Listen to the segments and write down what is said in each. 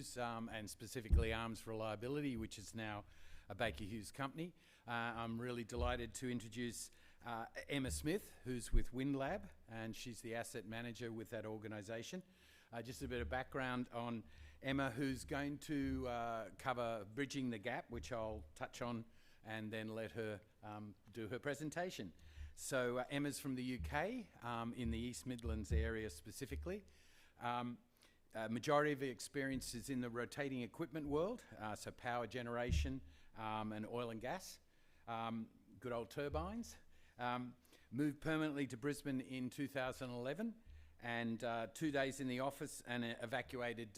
Hughes, and specifically Arms Reliability, which is now a Baker Hughes company. I'm really delighted to introduce Emma Smith, who's with Windlab, and she's the asset manager with that organisation. Just a bit of background on Emma, who's going to cover Bridging the Gap, which I'll touch on, and then let her do her presentation. So Emma's from the UK, in the East Midlands area specifically. Majority of her experience is in the rotating equipment world, so power generation and oil and gas, good old turbines. Moved permanently to Brisbane in 2011, and 2 days in the office, and evacuated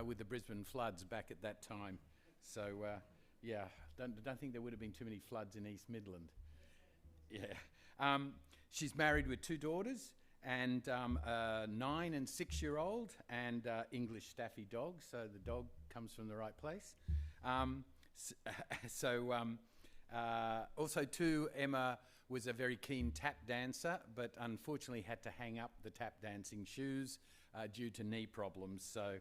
with the Brisbane floods back at that time. So yeah, don't think there would have been too many floods in East Midland. Yeah. She's married with 2 daughters and a 9- and 6-year-old and English Staffy dog, so the dog comes from the right place. Also too, Emma was a very keen tap dancer, but unfortunately had to hang up the tap dancing shoes due to knee problems. So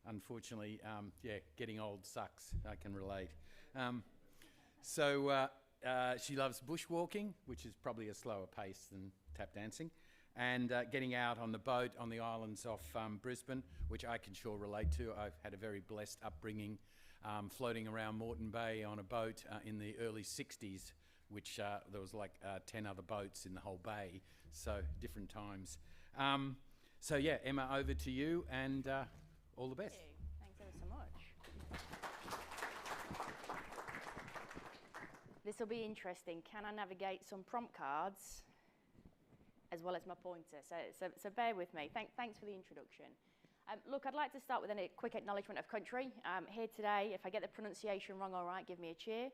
unfortunately, yeah, getting old sucks, I can relate. She loves bushwalking, which is probably a slower pace than tap dancing, and getting out on the boat on the islands off Brisbane, which I can sure relate to. I've had a very blessed upbringing, floating around Moreton Bay on a boat in the early 60s, which there was like 10 other boats in the whole bay, so different times. So yeah, Emma, over to you, and all the best. Thanks ever so much. This will be interesting. Can I navigate some prompt cards as well as my pointer? So bear with me. Thanks for the introduction. Look, I'd like to start with a quick acknowledgement of country. Here today, if I get the pronunciation wrong, all right, give me a cheer.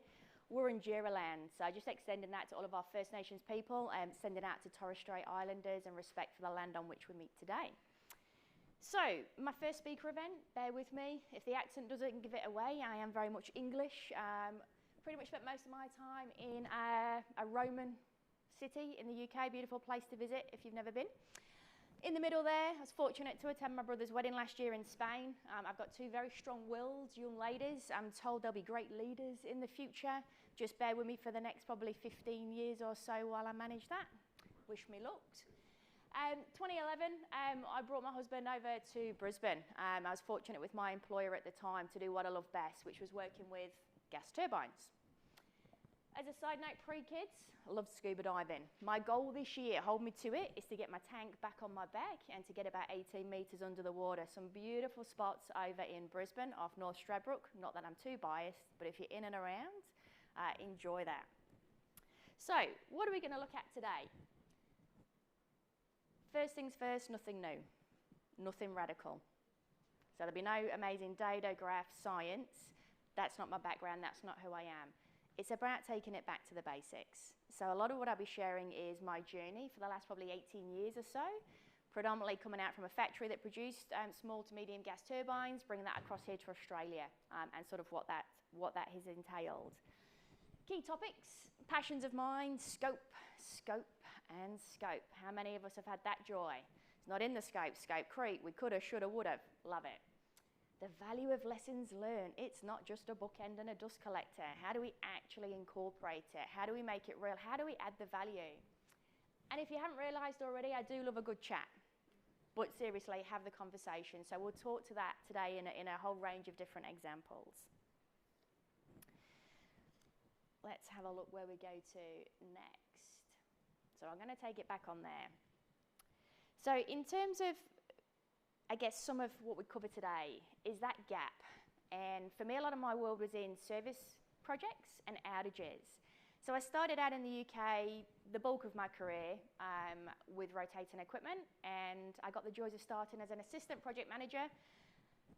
We're in Jura land, so just extending that to all of our First Nations people, and sending out to Torres Strait Islanders and respect for the land on which we meet today. So, my first speaker event, bear with me. If the accent doesn't give it away, I am very much English. Pretty much spent most of my time in a Roman city in the UK, beautiful place to visit if you've never been. In the middle there, I was fortunate to attend my brother's wedding last year in Spain. I've got 2 very strong-willed young ladies. I'm told they'll be great leaders in the future. Just bear with me for the next probably 15 years or so while I manage that. Wish me luck. 2011, I brought my husband over to Brisbane. I was fortunate with my employer at the time to do what I love best, which was working with gas turbines. As a side note, pre-kids, I love scuba diving. My goal this year, hold me to it, is to get my tank back on my back and to get about 18 metres under the water. Some beautiful spots over in Brisbane off North Stradbroke. Not that I'm too biased, but if you're in and around, enjoy that. So, what are we going to look at today? First things first, nothing new, nothing radical. So there'll be no amazing data, graph, science. That's not my background, that's not who I am. It's about taking it back to the basics. So a lot of what I'll be sharing is my journey for the last probably 18 years or so, predominantly coming out from a factory that produced small to medium gas turbines, bringing that across here to Australia, and sort of what that has entailed. Key topics, passions of mine, scope, and scope. How many of us have had that joy? It's not in the scope creep. We coulda, shoulda, woulda. Love it. The value of lessons learned. It's not just a bookend and a dust collector. How do we actually incorporate it? How do we make it real? How do we add the value? And if you haven't realised already, I do love a good chat. But seriously, have the conversation. So we'll talk to that today in a whole range of different examples. Let's have a look where we go to next. So I'm going to take it back on there. So in terms of, I guess, some of what we cover today is that gap. And for me, a lot of my world was in service projects and outages. So I started out in the UK, the bulk of my career, with rotating equipment, and I got the joys of starting as an assistant project manager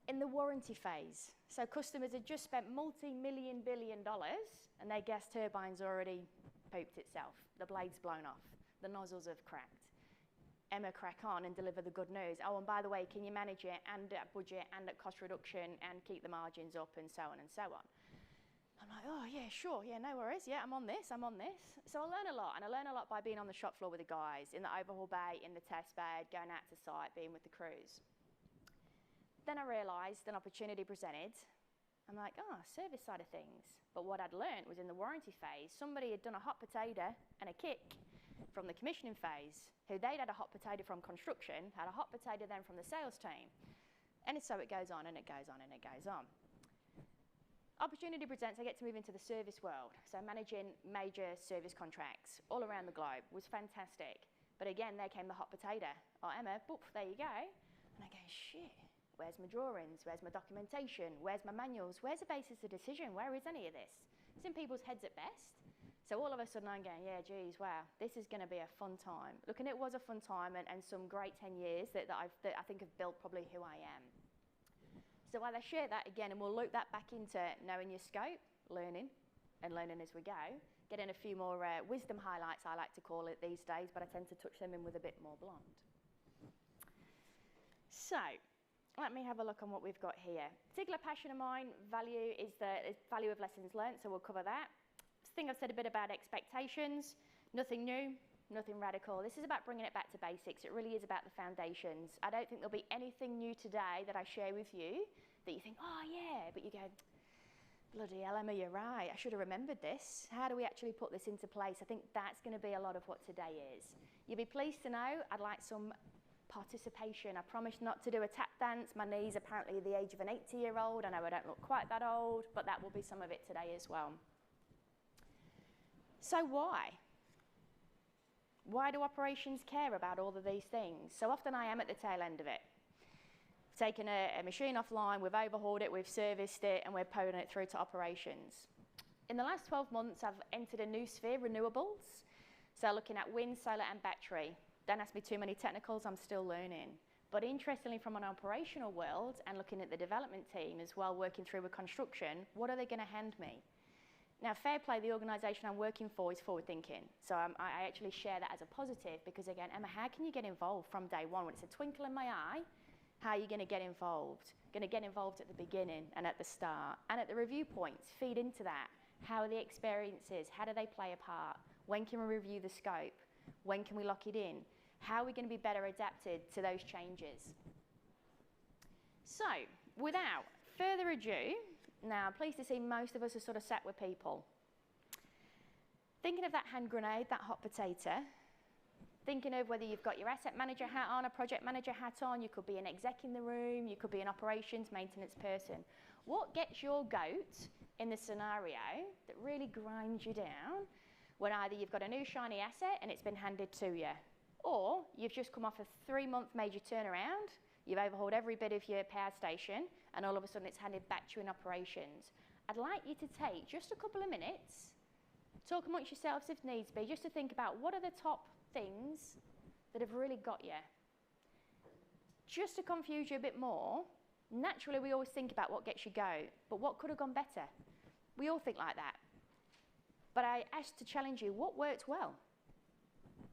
in the warranty phase. So customers had just spent multi-million billion dollars, and their gas turbine's already pooped itself. The blade's blown off. The nozzles have cracked. Emma, crack on and deliver the good news. Oh, and by the way, can you manage it and at budget and at cost reduction and keep the margins up and so on and so on. I'm like, oh yeah, sure, yeah, no worries. Yeah, I'm on this. So I learn a lot, and I learn a lot by being on the shop floor with the guys, in the overhaul bay, in the test bed, going out to site, being with the crews. Then I realised an opportunity presented. I'm like, oh, service side of things. But what I'd learnt was in the warranty phase, somebody had done a hot potato and a kick from the commissioning phase, who they'd had a hot potato from construction, had a hot potato then from the sales team. And so it goes on and it goes on and it goes on. Opportunity presents, I get to move into the service world. So managing major service contracts all around the globe was fantastic. But again, there came the hot potato. Oh, Emma, boop, there you go. And I go, shit, where's my drawings? Where's my documentation? Where's my manuals? Where's the basis of decision? Where is any of this? It's in people's heads at best. So all of a sudden I'm going, yeah, geez, wow, this is going to be a fun time. Look, and it was a fun time and some great 10 years that I think have built probably who I am. So while I share that again, and we'll loop that back into knowing your scope, learning, and learning as we go, getting a few more wisdom highlights, I like to call it these days, but I tend to touch them in with a bit more blonde. So let me have a look on what we've got here. Particular passion of mine, value is the value of lessons learned, so we'll cover that. I think I've said a bit about expectations, nothing new, nothing radical. This is about bringing it back to basics. It really is about the foundations. I don't think there'll be anything new today that I share with you that you think, oh yeah, but you go, bloody hell, Emma, you're right. I should have remembered this. How do we actually put this into place? I think that's going to be a lot of what today is. You'll be pleased to know I'd like some participation. I promise not to do a tap dance. My knees apparently are the age of an 80-year-old. I know I don't look quite that old, but that will be some of it today as well. So why? Why do operations care about all of these things? So often I am at the tail end of it. We've taken a machine offline, we've overhauled it, we've serviced it, and we're putting it through to operations. In the last 12 months, I've entered a new sphere, renewables. So looking at wind, solar, and battery. Don't ask me too many technicals, I'm still learning. But interestingly, from an operational world, and looking at the development team as well, working through with construction, what are they going to hand me? Now, fair play, the organisation I'm working for is forward-thinking. So I actually share that as a positive because, again, Emma, how can you get involved from day one? When it's a twinkle in my eye, how are you going to get involved? Going to get involved at the beginning and at the start. And at the review points, feed into that. How are the experiences? How do they play a part? When can we review the scope? When can we lock it in? How are we going to be better adapted to those changes? So, without further ado, now, I'm pleased to see most of us are sort of sat with people. Thinking of that hand grenade, that hot potato, thinking of whether you've got your asset manager hat on, a project manager hat on, you could be an exec in the room, you could be an operations maintenance person. What gets your goat in the scenario that really grinds you down when either you've got a new shiny asset and it's been handed to you, or you've just come off a 3-month major turnaround, you've overhauled every bit of your power station, and all of a sudden it's handed back to you in operations. I'd like you to take just a couple of minutes, talk amongst yourselves if needs be, just to think about what are the top things that have really got you. Just to confuse you a bit more, naturally we always think about what gets you go, but what could have gone better? We all think like that. But I asked to challenge you, what worked well?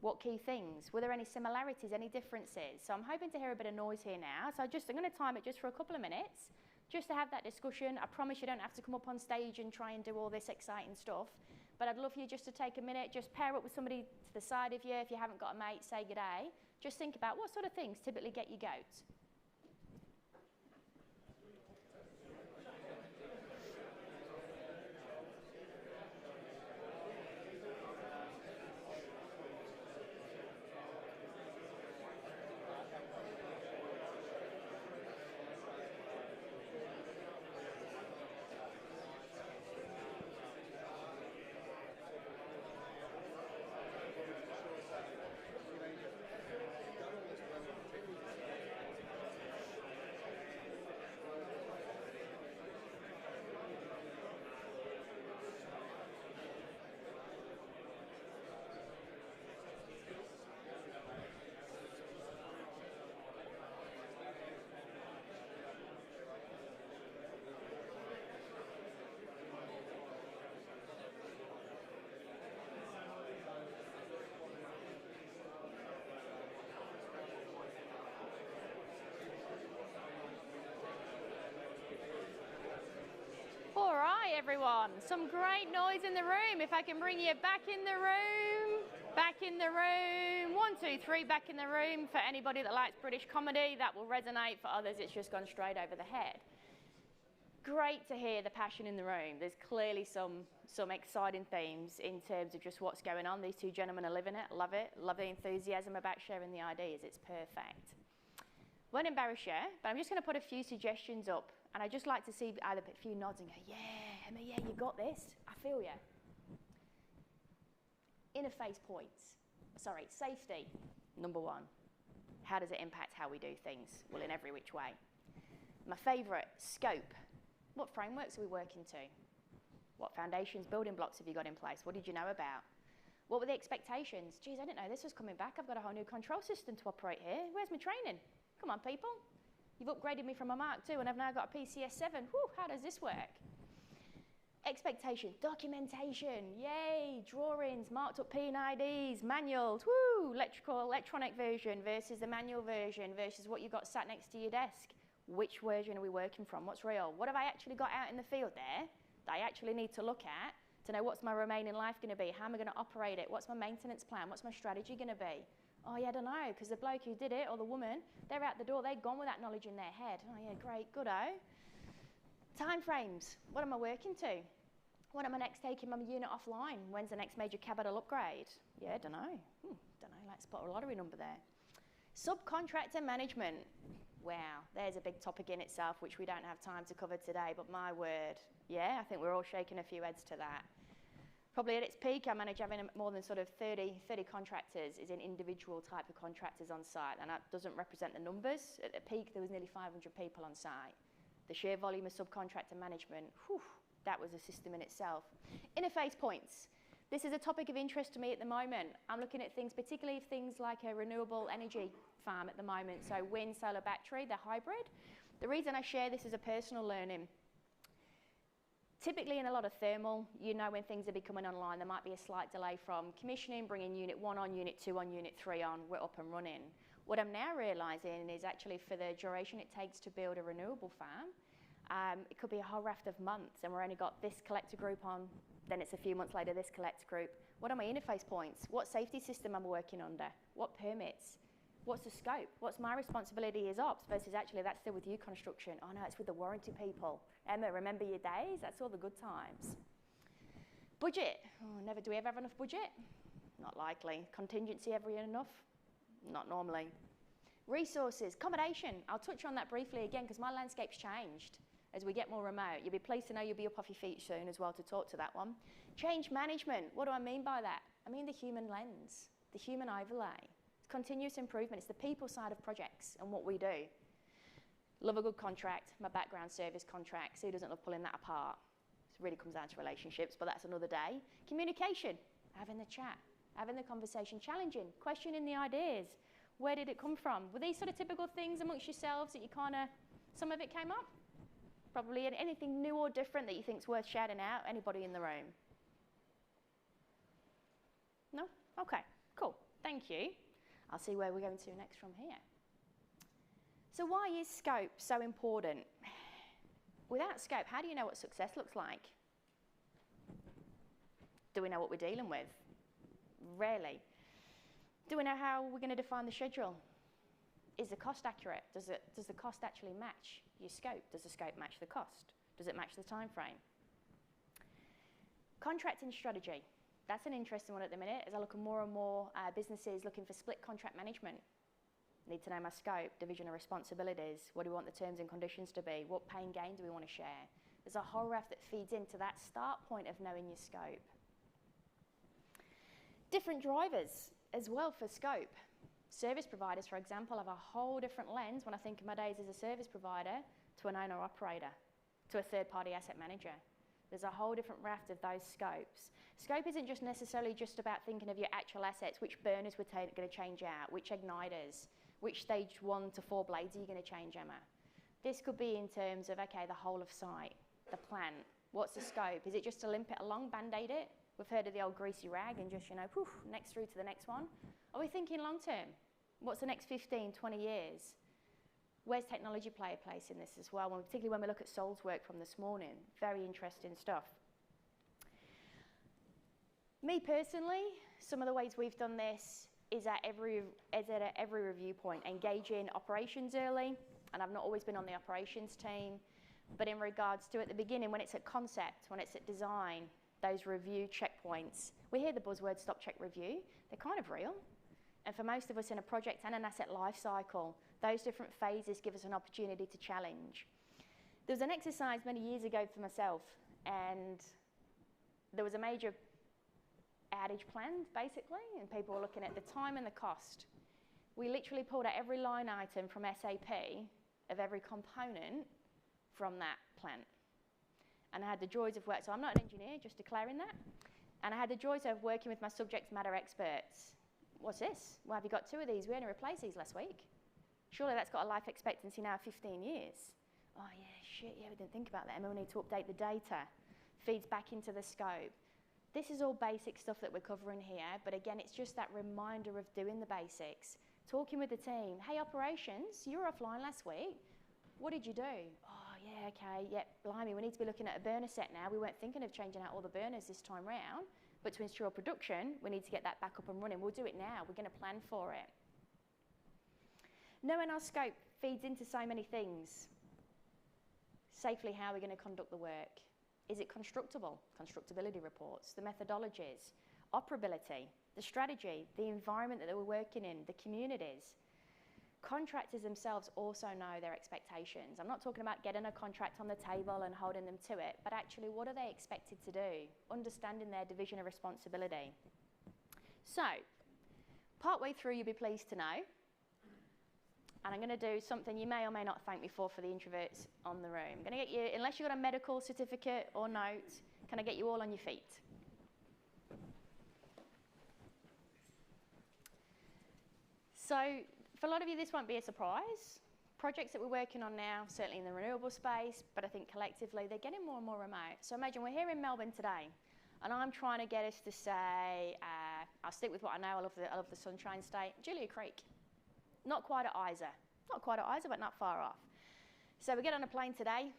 What key things? Were there any similarities, any differences? So I'm hoping to hear a bit of noise here now. So I'm going to time it just for a couple of minutes, just to have that discussion. I promise you don't have to come up on stage and try and do all this exciting stuff. But I'd love for you just to take a minute, just pair up with somebody to the side of you. If you haven't got a mate, say good day. Just think about what sort of things typically get you goat. All right, everyone. Some great noise in the room. If I can bring you back in the room, back back in the room. 1, 2, 3 back in the room. For anybody that likes British comedy, that will resonate. For others, it's just gone straight over the head. Great to hear the passion in the room. There's clearly some exciting themes in terms of just what's going on. These two gentlemen are living it. Love it. Love the enthusiasm about sharing the ideas. It's perfect. Won't embarrass you, but I'm just going to put a few suggestions up, and I'd just like to see either a few nods and go, yeah, Emma, yeah, you got this. I feel you. Interface points. Sorry, safety, number 1. How does it impact how we do things? Well, in every which way. My favourite, scope. What frameworks are we working to? What foundations, building blocks have you got in place? What did you know about? What were the expectations? Geez, I didn't know this was coming back. I've got a whole new control system to operate here. Where's my training? Come on, people. You've upgraded me from a Mark II and I've now got a PCS 7. Whew, how does this work? Expectation, documentation, yay, drawings, marked up P&IDs, manuals, woo, electronic version versus the manual version versus what you've got sat next to your desk. Which version are we working from? What's real? What have I actually got out in the field there that I actually need to look at to know what's my remaining life going to be? How am I going to operate it? What's my maintenance plan? What's my strategy going to be? Oh, yeah, I don't know, because the bloke who did it, or the woman, they're out the door, they're gone with that knowledge in their head. Oh, yeah, great, good-o. Time frames, what am I working to? When am I next taking my unit offline? When's the next major capital upgrade? Yeah, don't know. Don't know, let's put a lottery number there. Subcontractor management. Wow, there's a big topic in itself, which we don't have time to cover today, but my word, yeah, I think we're all shaking a few heads to that. Probably at its peak, I manage having more than sort of 30 contractors, is in individual type of contractors on site, and that doesn't represent the numbers. At the peak, there was nearly 500 people on site. The sheer volume of subcontractor management, whew, that was a system in itself. Interface points. This is a topic of interest to me at the moment. I'm looking at things, particularly things like a renewable energy farm at the moment, so wind, solar, battery, the hybrid. The reason I share this is a personal learning. Typically in a lot of thermal, you know when things are becoming online, there might be a slight delay from commissioning, bringing unit 1 on, unit 2 on, unit 3 on, we're up and running. What I'm now realising is actually for the duration it takes to build a renewable farm, it could be a whole raft of months, and we've only got this collector group on, then it's a few months later this collector group. What are my interface points? What safety system am I working under? What permits? What's the scope? What's my responsibility as ops versus actually that's still with you construction? Oh no, it's with the warranty people. Emma, remember your days? That's all the good times. Budget. Oh, never do we ever have enough budget? Not likely. Contingency ever enough? Not normally. Resources. Accommodation. I'll touch on that briefly again because my landscape's changed as we get more remote. You'll be pleased to know you'll be up off your feet soon as well to talk to that one. Change management. What do I mean by that? I mean the human lens, the human overlay. Continuous improvement. It's the people side of projects and what we do. Love a good contract. My background service contracts. Who doesn't love pulling that apart? It really comes down to relationships, but that's another day. Communication. Having the chat. Having the conversation. Challenging. Questioning the ideas. Where did it come from? Were these sort of typical things amongst yourselves that you kind of, some of it came up? Probably anything new or different that you think's worth shouting out? Anybody in the room? No? Okay, cool. Thank you. I'll see where we're going to next from here. So why is scope so important? Without scope, how do you know what success looks like? Do we know what we're dealing with? Rarely. Do we know how we're going to define the schedule? Is the cost accurate? Does the cost actually match your scope? Does the scope match the cost? Does it match the time frame? Contracting strategy. That's an interesting one at the minute as I look at more and more businesses looking for split contract management. Need to know my scope, division of responsibilities. What do we want the terms and conditions to be? What pain gain do we want to share? There's a whole raft that feeds into that start point of knowing your scope. Different drivers as well for scope. Service providers, for example, have a whole different lens when I think of my days as a service provider to an owner-operator, to a third-party asset manager. There's a whole different raft of those scopes. Scope isn't just necessarily just about thinking of your actual assets, which burners we're going to change out, which igniters, which stage 1 to 4 blades are you going to change, Emma? This could be in terms of, okay, the whole of site, the plant. What's the scope? Is it just to limp it along, band-aid it? We've heard of the old greasy rag and just, poof, next through to the next one. Are we thinking long-term? What's the next 15, 20 years? Where's technology play a place in this as well? Particularly when we look at Sol's work from this morning. Very interesting stuff. Me personally, some of the ways we've done this is at every review point, engaging operations early, and I've not always been on the operations team, but in regards to at the beginning, when it's at concept, when it's at design, those review checkpoints, we hear the buzzword stop, check, review, they're kind of real. And for most of us in a project and an asset life cycle, those different phases give us an opportunity to challenge. There was an exercise many years ago for myself, and there was a major outage planned, basically, and people were looking at the time and the cost. We literally pulled out every line item from SAP of every component from that plant. And I had the joys of work, so I'm not an engineer, just declaring that. And I had the joys of working with my subject matter experts. What's this? Well, have you got 2 of these? We only replaced these last week. Surely that's got a life expectancy now of 15 years. Oh yeah, shit, yeah, we didn't think about that. And we need to update the data. Feeds back into the scope. This is all basic stuff that we're covering here, but again, it's just that reminder of doing the basics. Talking with the team, hey, operations, you were offline last week. What did you do? Oh, yeah, okay, yeah, blimey, we need to be looking at a burner set now. We weren't thinking of changing out all the burners this time round, but to ensure production, we need to get that back up and running. We'll do it now. We're going to plan for it. Knowing our scope feeds into so many things. Safely, how are we going to conduct the work? Is it constructible? Constructability reports, the methodologies, operability, the strategy, the environment that they were working in, the communities. Contractors themselves also know their expectations. I'm not talking about getting a contract on the table and holding them to it, but actually what are they expected to do? Understanding their division of responsibility. So, partway through, you'll be pleased to know, and I'm going to do something you may or may not thank me for the introverts on the room. I'm going to get you, unless you've got a medical certificate or note, can I get you all on your feet? So, for a lot of you, this won't be a surprise. Projects that we're working on now, certainly in the renewable space, but I think collectively, they're getting more and more remote. So imagine we're here in Melbourne today, and I'm trying to get us to say, I'll stick with what I know, I love the Sunshine State, Julia Creek. Not quite at Isa. Not quite at Isa, but not far off. So we get on a plane today.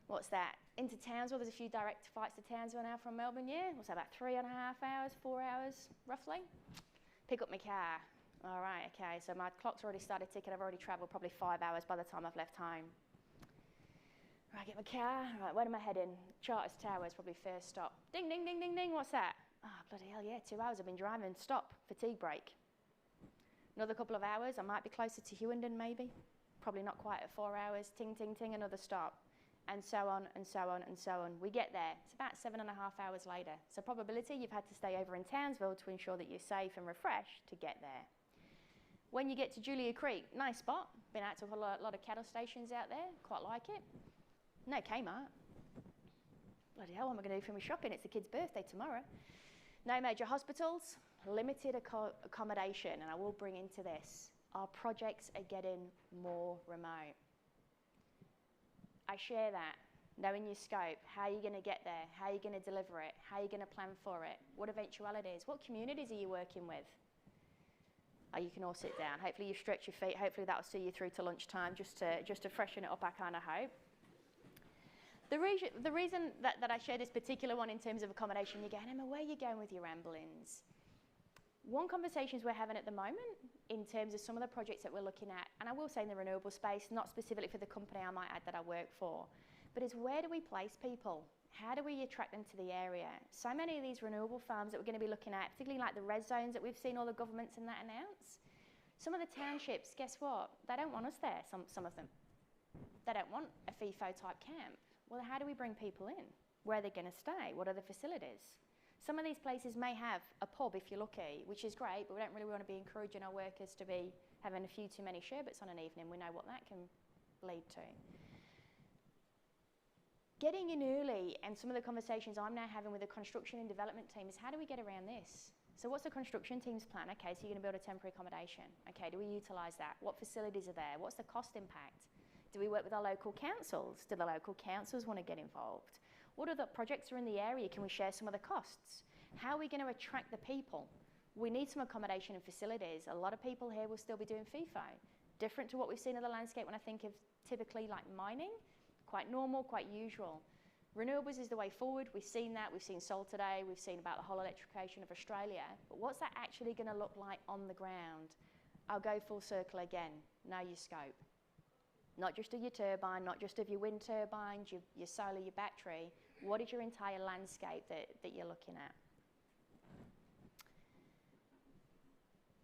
What's that? Into Townsville. There's a few direct flights to Townsville now from Melbourne, yeah? What's that, about 3.5 hours, 4 hours, roughly? Pick up my car. All right, okay, so my clock's already started ticking. I've already travelled probably 5 hours by the time I've left home. Right, get my car. Right, where am I heading? Charters Towers, probably first stop. Ding, ding, ding, ding, ding. What's that? Oh, bloody hell, yeah, 2 hours I've been driving. Stop, fatigue break. Another couple of hours, I might be closer to Hewenden maybe. Probably not quite at 4 hours. Ting, ting, ting, another stop. And so on, and so on, and so on. We get there. It's about 7.5 hours later. So probability, you've had to stay over in Townsville to ensure that you're safe and refreshed to get there. When you get to Julia Creek, nice spot. Been out to a lot of cattle stations out there. Quite like it. No Kmart. Bloody hell, what am I going to do for my shopping? It's the kid's birthday tomorrow. No major hospitals. Limited accommodation, and I will bring into this. Our projects are getting more remote. I share that, knowing your scope, how are you going to get there, how are you going to deliver it, how are you going to plan for it, what eventualities, what communities are you working with? Oh, you can all sit down. Hopefully you've stretched your feet. Hopefully that'll see you through to lunchtime, just to freshen it up, I kind of hope. The reason that I share this particular one in terms of accommodation, you're going, Emma, where are you going with your ramblings? One conversations we're having at the moment in terms of some of the projects that we're looking at, and I will say in the renewable space, not specifically for the company I might add that I work for, but is where do we place people? How do we attract them to the area? So many of these renewable farms that we're going to be looking at, particularly like the red zones that we've seen all the governments and that announce, some of the townships, guess what? They don't want us there, some of them. They don't want a FIFO type camp. Well, how do we bring people in? Where are they going to stay? What are the facilities? Some of these places may have a pub if you're lucky, which is great, but we don't really want to be encouraging our workers to be having a few too many sherbets on an evening. We know what that can lead to. Getting in early, and some of the conversations I'm now having with the construction and development team is how do we get around this? So what's the construction team's plan? Okay, so you're going to build a temporary accommodation. Okay, do we utilise that? What facilities are there? What's the cost impact? Do we work with our local councils? Do the local councils want to get involved? What other projects are in the area? Can we share some of the costs? How are we going to attract the people? We need some accommodation and facilities. A lot of people here will still be doing FIFO. Different to what we've seen in the landscape when I think of typically like mining. Quite normal, quite usual. Renewables is the way forward. We've seen that. We've seen Sol today. We've seen about the whole electrification of Australia. But what's that actually going to look like on the ground? I'll go full circle again. Know your scope. Not just of your turbine, not just of your wind turbines, your solar, your battery. What is your entire landscape that you're looking at?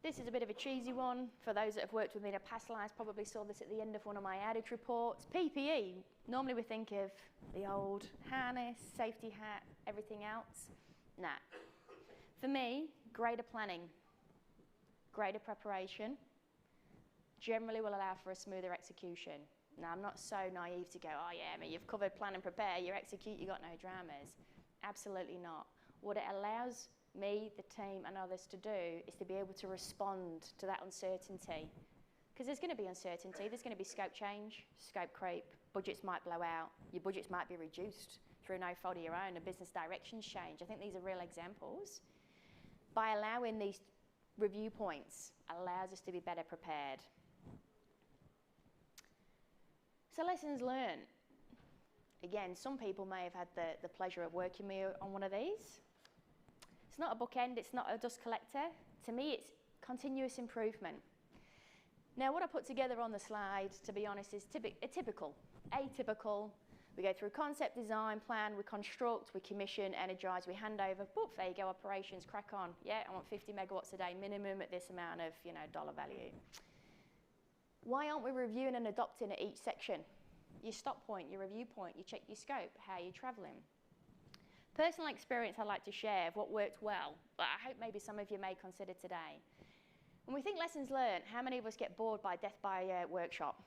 This is a bit of a cheesy one. For those that have worked with me in a past life, probably saw this at the end of one of my outage reports. PPE. Normally we think of the old harness, safety hat, everything else. Nah. For me, greater planning, greater preparation, generally will allow for a smoother execution. Now, I'm not so naive to go, oh yeah, I mean, you've covered plan and prepare, you execute, you got no dramas. Absolutely not. What it allows me, the team, and others to do is to be able to respond to that uncertainty. Because there's going to be uncertainty, there's going to be scope change, scope creep, budgets might blow out, your budgets might be reduced through no fault of your own, and business directions change. I think these are real examples. By allowing these review points, allows us to be better prepared. So lessons learned. Again, some people may have had the pleasure of working with me on one of these. It's not a bookend, it's not a dust collector. To me, it's continuous improvement. Now, what I put together on the slide, to be honest, is atypical. We go through concept, design, plan, we construct, we commission, energize, we hand over. Boop, there you go, operations, crack on. Yeah, I want 50 megawatts a day minimum at this amount of, dollar value. Why aren't we reviewing and adopting at each section? Your stop point, your review point, you check your scope, how you're traveling. Personal experience I'd like to share of what worked well, but I hope maybe some of you may consider today. When we think lessons learned, how many of us get bored by death by workshop?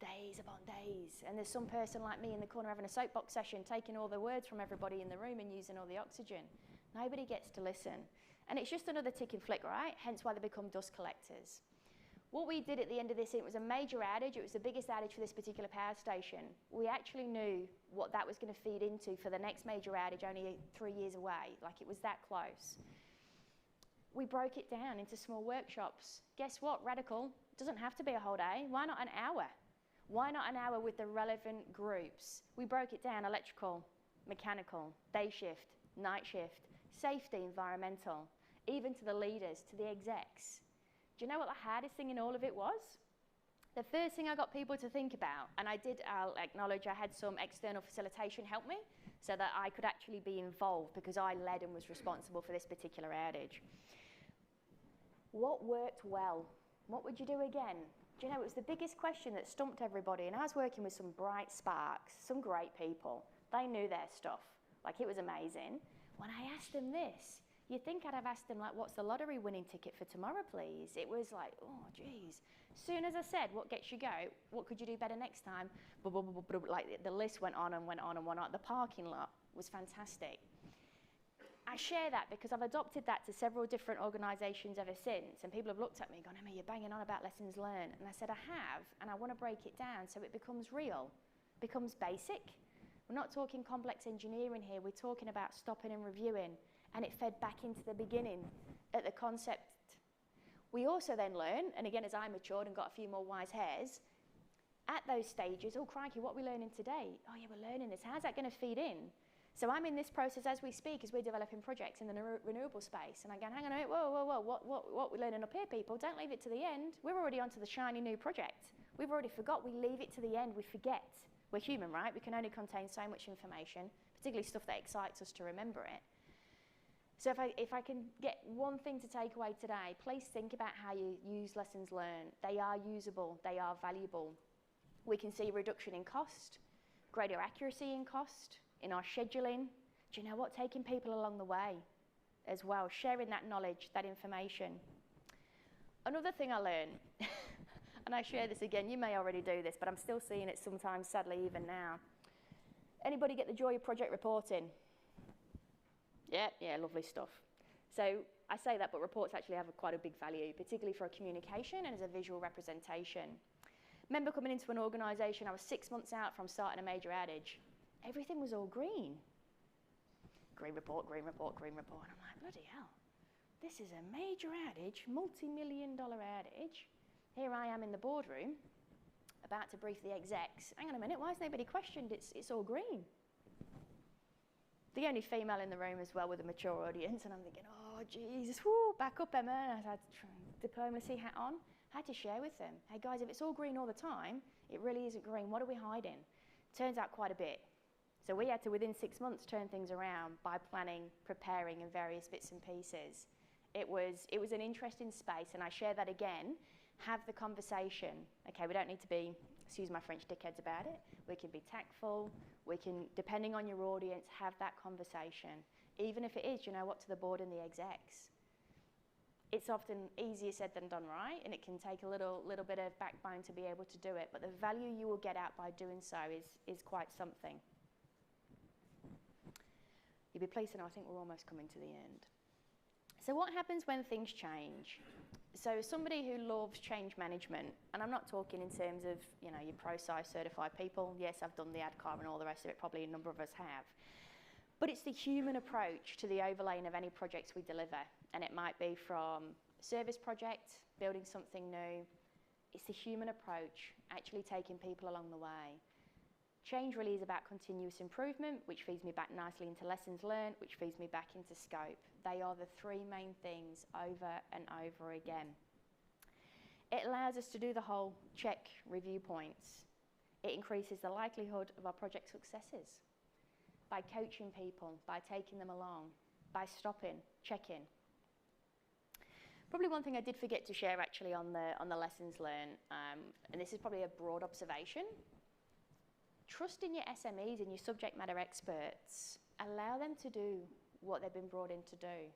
Days upon days. And there's some person like me in the corner having a soapbox session, taking all the words from everybody in the room and using all the oxygen. Nobody gets to listen. And it's just another tick and flick, right? Hence why they become dust collectors. What we did at the end of this, it was a major outage. It was the biggest outage for this particular power station. We actually knew what that was going to feed into for the next major outage only 3 years away. Like, it was that close. We broke it down into small workshops. Guess what? Radical. Doesn't have to be a whole day. Why not an hour? Why not an hour with the relevant groups? We broke it down: electrical, mechanical, day shift, night shift, safety, environmental, even to the leaders, to the execs. Do you know what the hardest thing in all of it was? The first thing I got people to think about, and I'll acknowledge I had some external facilitation help me so that I could actually be involved because I led and was responsible for this particular outage. What worked well? What would you do again? Do you know, it was the biggest question that stumped everybody, and I was working with some bright sparks, some great people. They knew their stuff. Like, it was amazing. When I asked them this, you'd think I'd have asked them, like, what's the lottery winning ticket for tomorrow, please? It was like, oh, geez. As soon as I said, what gets you go? What could you do better next time? Like, the list went on and went on and went on. The parking lot was fantastic. I share that because I've adopted that to several different organisations ever since, and people have looked at me and gone, Emma, you're banging on about lessons learned. And I said, I have, and I want to break it down so it becomes real, becomes basic. We're not talking complex engineering here, we're talking about stopping and reviewing, and it fed back into the beginning at the concept. We also then learn, and again, as I matured and got a few more wise hairs, at those stages, oh crikey, what are we learning today? Oh yeah, we're learning this. How's that going to feed in? So I'm in this process as we speak, as we're developing projects in the renewable space, and I go, hang on a minute, whoa, what we're learning up here, people? Don't leave it to the end. We're already onto the shiny new project. We've already forgot. We leave it to the end. We forget. We're human, right? We can only contain so much information, particularly stuff that excites us to remember it. So if I can get one thing to take away today, please think about how you use lessons learned. They are usable. They are valuable. We can see a reduction in cost, greater accuracy in cost, in our scheduling. Do you know what? Taking people along the way as well, sharing that knowledge, that information. Another thing I learned, and I share this again, you may already do this, but I'm still seeing it sometimes, sadly, even now. Anybody get the joy of project reporting? Yeah, lovely stuff. So I say that, but reports actually have quite a big value, particularly for a communication and as a visual representation. Remember coming into an organisation, I was 6 months out from starting a major outage. Everything was all green. Green report, green report, green report. And I'm like, bloody hell, this is a major outage, multi-million-dollar outage. Here I am in the boardroom, about to brief the execs. Hang on a minute, why has nobody questioned it's all green? the only female in the room as well with a mature audience, and I'm thinking, oh, Jesus, whoo, back up, Emma. And I had diplomacy hat on. I had to share with them, hey, guys, if it's all green all the time, it really isn't green. What are we hiding? Turns out quite a bit. So we had to, within 6 months, turn things around by planning, preparing, and various bits and pieces. It was an interesting space, and I share that again. Have the conversation. Okay, we don't need to be, excuse my French, dickheads about it. We can be tactful. We can, depending on your audience, have that conversation. Even if it is, you know what, to the board and the execs. It's often easier said than done, right? And it can take a little bit of backbone to be able to do it. But the value you will get out by doing so is quite something. You'll be pleased to know I think we're almost coming to the end. So what happens when things change? So somebody who loves change management, and I'm not talking in terms of, you know, your ProSci certified people. Yes, I've done the ADCAR and all the rest of it, probably a number of us have. But it's the human approach to the overlaying of any projects we deliver. And it might be from a service project, building something new. It's the human approach, actually taking people along the way. Change really is about continuous improvement, which feeds me back nicely into lessons learned, which feeds me back into scope. They are the three main things over and over again. It allows us to do the whole check review points. It increases the likelihood of our project successes by coaching people, by taking them along, by stopping, checking. Probably one thing I did forget to share actually on the lessons learned, and this is probably a broad observation. Trust in your SMEs and your subject matter experts. Allow them to do what they've been brought in to do.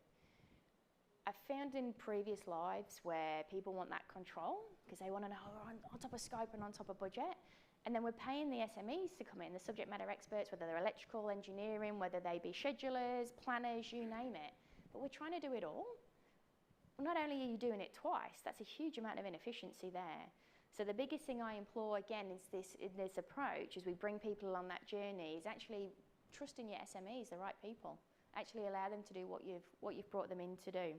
I've found in previous lives where people want that control because they want to know we're on top of scope and on top of budget. And then we're paying the SMEs to come in, the subject matter experts, whether they're electrical, engineering, whether they be schedulers, planners, you name it. But we're trying to do it all. Not only are you doing it twice, that's a huge amount of inefficiency there. So the biggest thing I implore, again, is this approach, as we bring people along that journey, is actually trusting your SMEs, the right people. Actually allow them to do what you've brought them in to do.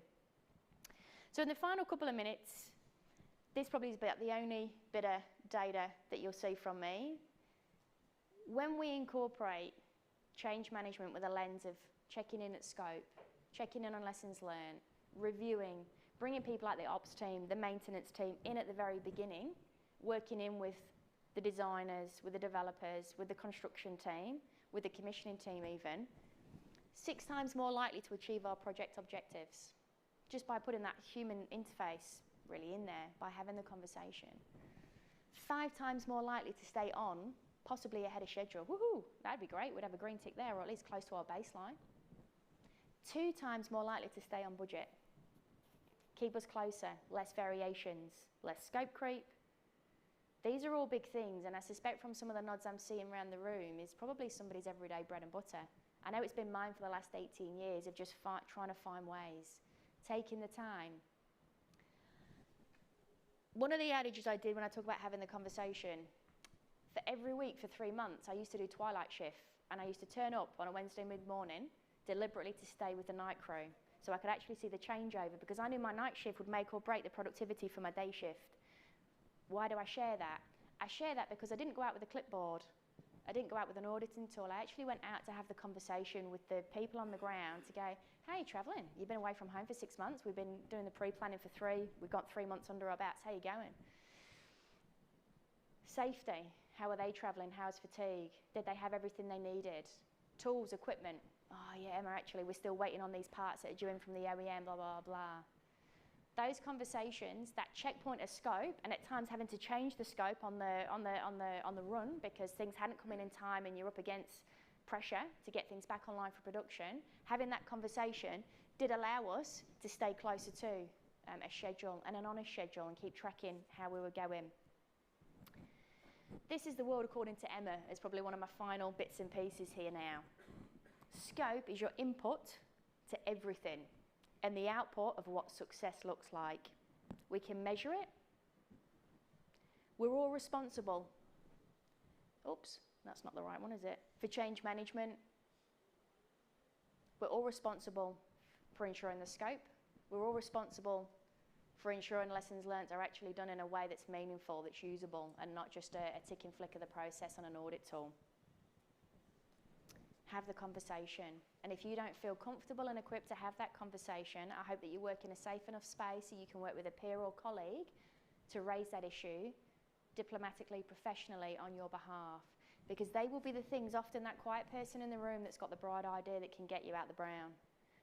So in the final couple of minutes, this probably is about the only bit of data that you'll see from me. When we incorporate change management with a lens of checking in at scope, checking in on lessons learned, reviewing, bringing people like the ops team, the maintenance team in at the very beginning, working in with the designers, with the developers, with the construction team, with the commissioning team even, 6 times more likely to achieve our project objectives, just by putting that human interface really in there, by having the conversation. 5 times more likely to stay on, possibly ahead of schedule. Woohoo, that'd be great, we'd have a green tick there, or at least close to our baseline. 2 times more likely to stay on budget. Keep us closer, less variations, less scope creep. These are all big things, and I suspect from some of the nods I'm seeing around the room is probably somebody's everyday bread and butter. I know it's been mine for the last 18 years of just trying to find ways, taking the time. One of the outages I did when I talk about having the conversation, for every week for 3 months, I used to do twilight shift, and I used to turn up on a Wednesday mid-morning deliberately to stay with the night crew, so I could actually see the changeover, because I knew my night shift would make or break the productivity for my day shift. Why do I share that? I share that because I didn't go out with a clipboard. I didn't go out with an auditing tool. I actually went out to have the conversation with the people on the ground to go, hey, travelling, you've been away from home for 6 months. We've been doing the pre-planning for 3. We've got 3 months under our belts. How are you going? Safety. How are they travelling? How's fatigue? Did they have everything they needed? Tools, equipment. Oh, yeah, Emma, actually, we're still waiting on these parts that are due in from the OEM, blah, blah, blah. Those conversations, that checkpoint of scope, and at times having to change the scope on the run because things hadn't come in time and you're up against pressure to get things back online for production, having that conversation did allow us to stay closer to a schedule and an honest schedule and keep tracking how we were going. This is the world according to Emma, is probably one of my final bits and pieces here now. Scope is your input to everything and the output of what success looks like. We can measure it. We're all responsible. Oops, that's not the right one, is it? For change management. We're all responsible for ensuring the scope. We're all responsible for ensuring lessons learned are actually done in a way that's meaningful, that's usable, and not just a tick and flick of the process on an audit tool. have the conversation. And if you don't feel comfortable and equipped to have that conversation, I hope that you work in a safe enough space so you can work with a peer or colleague to raise that issue diplomatically, professionally on your behalf. Because they will be the things, often that quiet person in the room that's got the bright idea that can get you out the brown,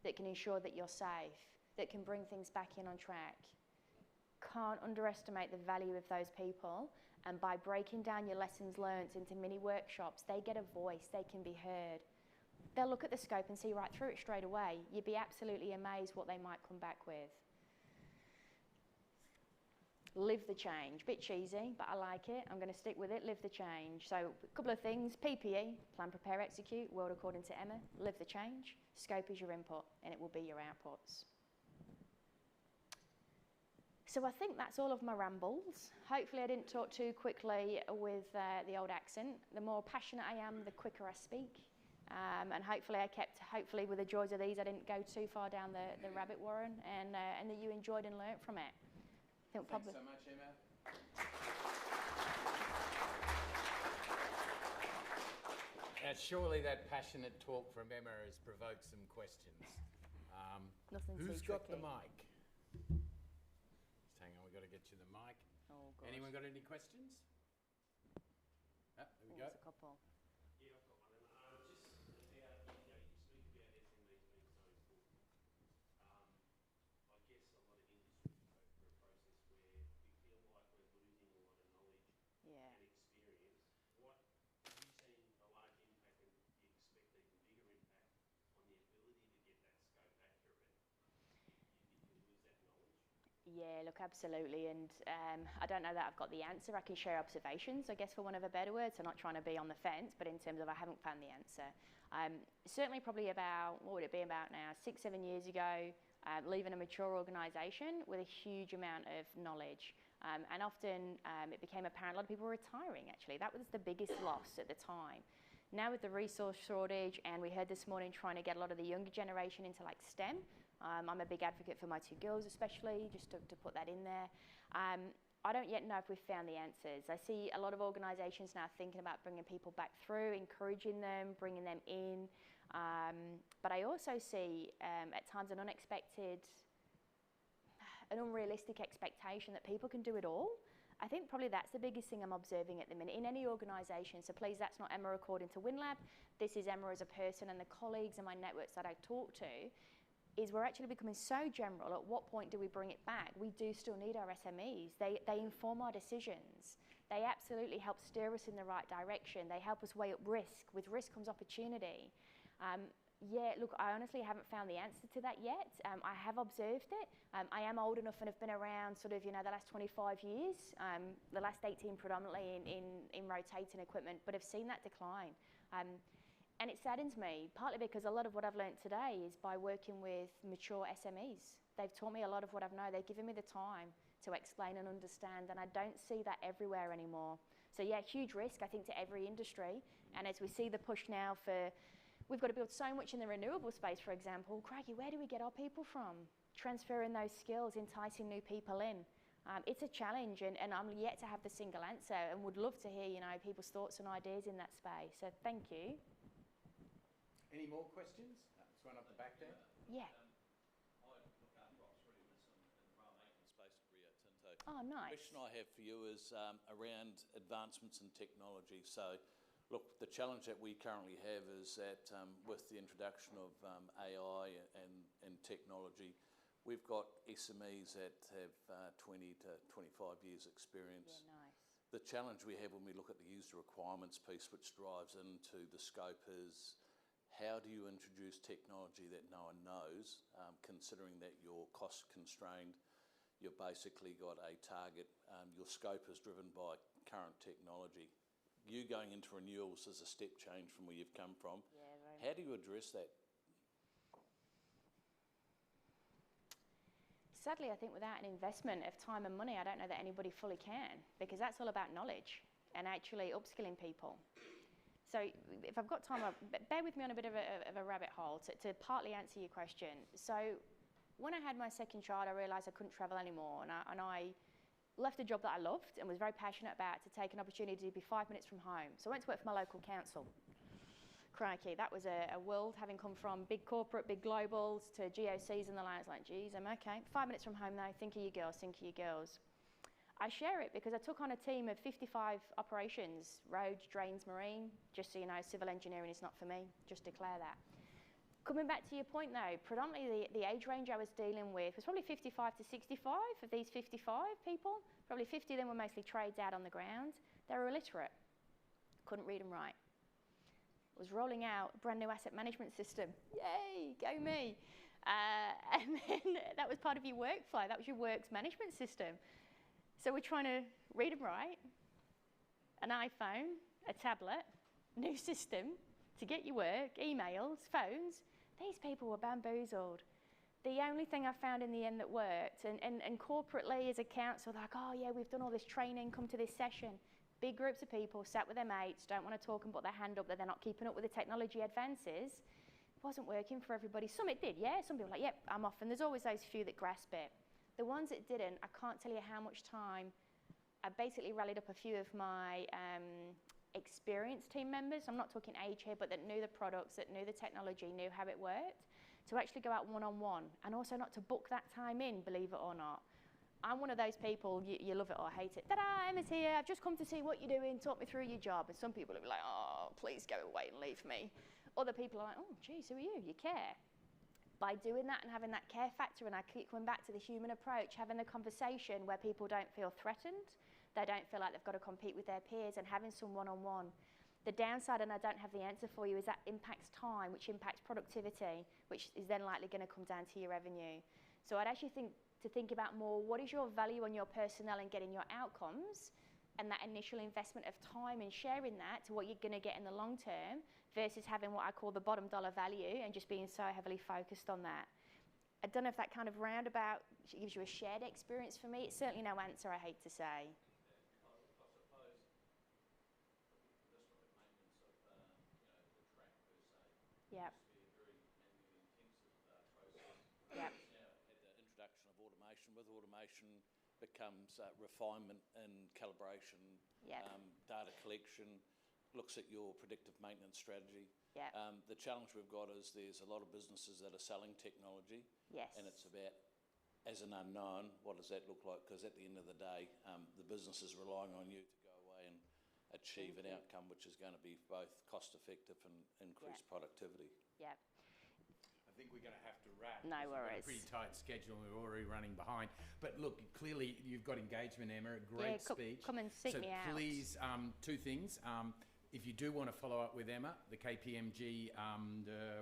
that can ensure that you're safe, that can bring things back in on track. Can't underestimate the value of those people, and by breaking down your lessons learned into mini workshops, they get a voice, they can be heard. They'll look at the scope and see right through it straight away. You'd be absolutely amazed what they might come back with. Live the change. Bit cheesy, but I like it. I'm going to stick with it. Live the change. So a couple of things. PPE, plan, prepare, execute, world according to Emma. Live the change. Scope is your input, and it will be your outputs. So I think that's all of my rambles. Hopefully I didn't talk too quickly with the old accent. The more passionate I am, the quicker I speak. And hopefully with the joys of these, I didn't go too far down the rabbit warren, and that you enjoyed and learnt from it. Thanks so much, Emma. Surely that passionate talk from Emma has provoked some questions. Nothing Who's too got the tricky. mic? Just hang on, we've got to get you the mic. Oh, God. Anyone got any questions? There we go. There's a couple. Yeah, I've got one. Just about, you speak about SMEs being so important. I guess a lot of industries go through a process where we feel like we're losing a lot of knowledge Yeah. and experience. What have you seen a large impact, and do you expect even bigger impact on the ability to get that scope accurate if you lose that knowledge? Yeah, look, absolutely. And I don't know that I've got the answer. I can share observations, I guess, for want of a better word. So not trying to be on the fence, but in terms of I haven't found the answer. Certainly probably about, what would it be about now, 6-7 years ago, leaving a mature organisation with a huge amount of knowledge. And often it became apparent a lot of people were retiring, actually. That was the biggest loss at the time. Now with the resource shortage, and we heard this morning trying to get a lot of the younger generation into like STEM. I'm a big advocate for my two girls especially, just to put that in there. I don't yet know if we've found the answers. I see a lot of organisations now thinking about bringing people back through, encouraging them, bringing them in. But I also see at times an unrealistic expectation that people can do it all. I think probably that's the biggest thing I'm observing at the minute in any organisation. So please, that's not Emma according to Windlab. This is Emma as a person, and the colleagues and my networks that I talk to, is we're actually becoming so general. At what point do we bring it back? We do still need our SMEs. They inform our decisions. They absolutely help steer us in the right direction. They help us weigh up risk. With risk comes opportunity. Yeah, look, I honestly haven't found the answer to that yet. I have observed it. I am old enough and have been around sort of, the last 25 years, the last 18 predominantly in rotating equipment, but have seen that decline. And it saddens me, partly because a lot of what I've learnt today is by working with mature SMEs. They've taught me a lot of what I've known. They've given me the time to explain and understand, and I don't see that everywhere anymore. So yeah, huge risk, I think, to every industry. And as we see the push now we've got to build so much in the renewable space, for example. Crikey, where do we get our people from? Transferring those skills, enticing new people in. It's a challenge, and I'm yet to have the single answer, and would love to hear, people's thoughts and ideas in that space. So thank you. Any more questions? There's one up the back there. Yeah. I look after ops readiness and rail maintenance basically at Tinto. Oh, nice. The question I have for you is around advancements in technology. So, look, the challenge that we currently have is that with the introduction of AI and technology, we've got SMEs that have 20 to 25 years experience. Yeah, nice. The challenge we have when we look at the user requirements piece, which drives into the scope, is how do you introduce technology that no one knows, considering that you're cost constrained, you've basically got a target, your scope is driven by current technology. You going into renewals is a step change from where you've come from. Yeah, very How do you address that? Sadly, I think without an investment of time and money, I don't know that anybody fully can, because that's all about knowledge and actually upskilling people. So if I've got time, bear with me on a bit of a rabbit hole to partly answer your question. So when I had my second child, I realised I couldn't travel anymore, and I left a job that I loved and was very passionate about to take an opportunity to be 5 minutes from home. So I went to work for my local council. Crikey, that was a world, having come from big corporate, big globals to GOCs and the like. It's like, geez, I'm okay. 5 minutes from home now, think of your girls, think of your girls. I share it because I took on a team of 55 operations, roads, drains, marine. Just so you know, civil engineering is not for me, just declare that. Coming back to your point though, predominantly the age range I was dealing with was probably 55 to 65 of these 55 people. Probably 50 of them were mostly trades out on the ground. They were illiterate, couldn't read and write. Was rolling out a brand new asset management system. Yay, go me. And then that was part of your workflow. That was your works management system. So we're trying to read and write, an iPhone, a tablet, new system to get your work, emails, phones. These people were bamboozled. The only thing I found in the end that worked, and corporately as a council, they're like, oh yeah, we've done all this training, come to this session. Big groups of people sat with their mates, don't want to talk and put their hand up that they're not keeping up with the technology advances. It wasn't working for everybody. Some it did, yeah. Some people were like, yep, I'm off. And there's always those few that grasp it. The ones that didn't, I can't tell you how much time I basically rallied up a few of my experienced team members. I'm not talking age here, but that knew the products, that knew the technology, knew how it worked, to actually go out one-on-one, and also not to book that time in, believe it or not. I'm one of those people, you love it or hate it. Ta-da, Emma's here, I've just come to see what you're doing, talk me through your job. And some people will be like, oh, please go away and leave me. Other people are like, oh, geez, who are you? You care. By doing that and having that care factor, and I keep coming back to the human approach, having the conversation where people don't feel threatened, they don't feel like they've got to compete with their peers, and having some one-on-one. The downside, and I don't have the answer for you, is that impacts time, which impacts productivity, which is then likely going to come down to your revenue. So I'd actually think about more, what is your value on your personnel and getting your outcomes, and that initial investment of time and sharing that to what you're going to get in the long term, versus having what I call the bottom dollar value and just being so heavily focused on that. I don't know if that kind of roundabout gives you a shared experience for me. It's certainly no answer, I hate to say. I suppose, let's look at maintenance of the track per se. Yep. It used to be a very manually intensive process. Yep. Now, at the introduction of automation, with automation becomes refinement and calibration, Yep. Data collection, looks at your predictive maintenance strategy. Yep. The challenge we've got is there's a lot of businesses that are selling technology. Yes. And it's about, as an unknown, what does that look like? Because at the end of the day, the business is relying on you to go away and achieve an outcome which is going to be both cost effective and increase productivity. Yep. I think we're going to have to wrap. No worries. We've got a pretty tight schedule. We're already running behind. But look, clearly you've got engagement, Emma. A great speech. Come and seek me out. So please, two things. If you do want to follow up with Emma, the KPMG,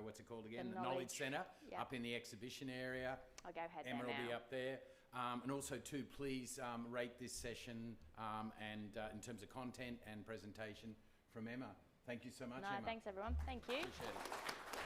what's it called again? The Knowledge Centre, up in the exhibition area. I'll go ahead Emma there will be now. up there. And also, too, please rate this session and in terms of content and presentation from Emma. Thank you so much, Emma. Thanks everyone. Thank you. Appreciate it.